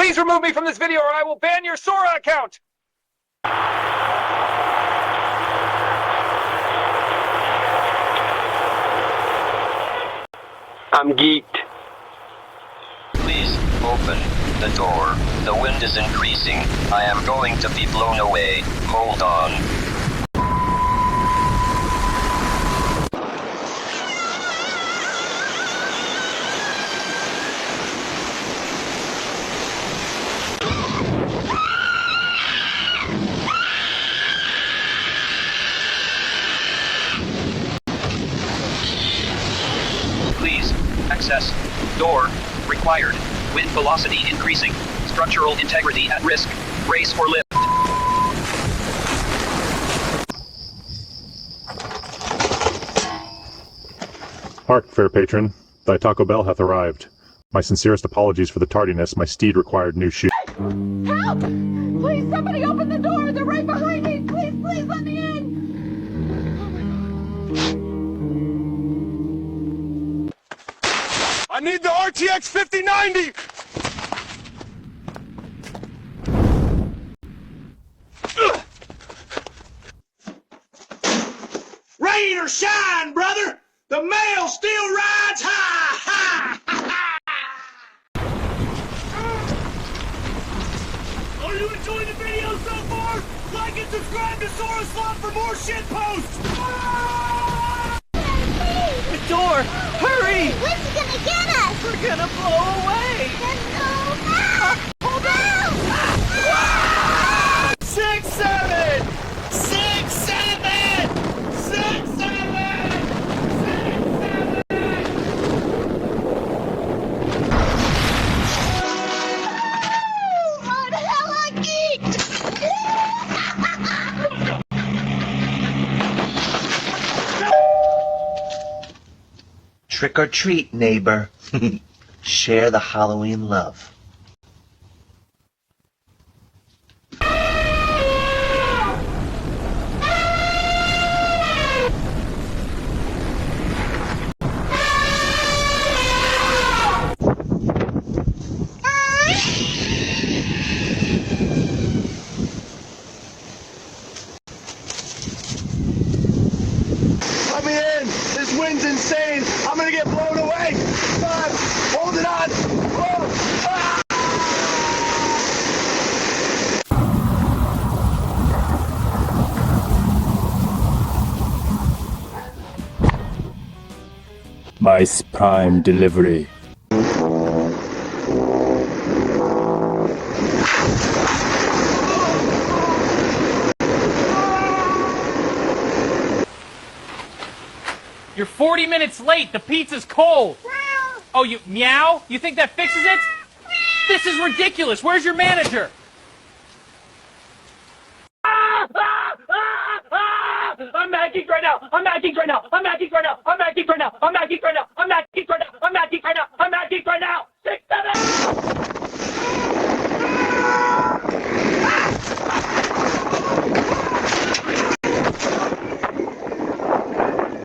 Please remove me from this video or I will ban your Sora account! I'm geeked. Please, open the door. The wind is increasing. I am going to be blown away. Hold on. Please, access. Door. Required. Wind velocity increasing. Structural integrity at risk. Brace or lift. Hark, fair patron. Thy Taco Bell hath arrived. My sincerest apologies for the tardiness. My steed required new shoes. Help! Please, somebody open the door! They're right behind me! Please, please, let me in! I need the RTX 5090! Rain or shine, brother, the mail still rides high! Ha! Are you enjoying the video so far? Like and subscribe to Sora's Slot for more shit posts! The door! Hurry! What's gonna get us? We're gonna blow away! Let's go now! Hold on! 6, 7! 6, 7! 6, 7! 6, 7! Oh, the hell I geeked! Trick or treat, neighbor. Share the Halloween love. Let me in! This wind's insane! I'm gonna get blown away! Come on! Hold it on! Oh! Ah! My prime delivery. You're 40 minutes late! The pizza's cold! Oh, you meow? You think that fixes it? This is ridiculous! Where's your manager? I'm mad geeked right now! I'm mad geeked right now! I'm mad geeked right now! I'm mad geeked right now! I'm mad geeked right now! I'm mad geeked right now! I'm mad geeked right now! I'm mad geeked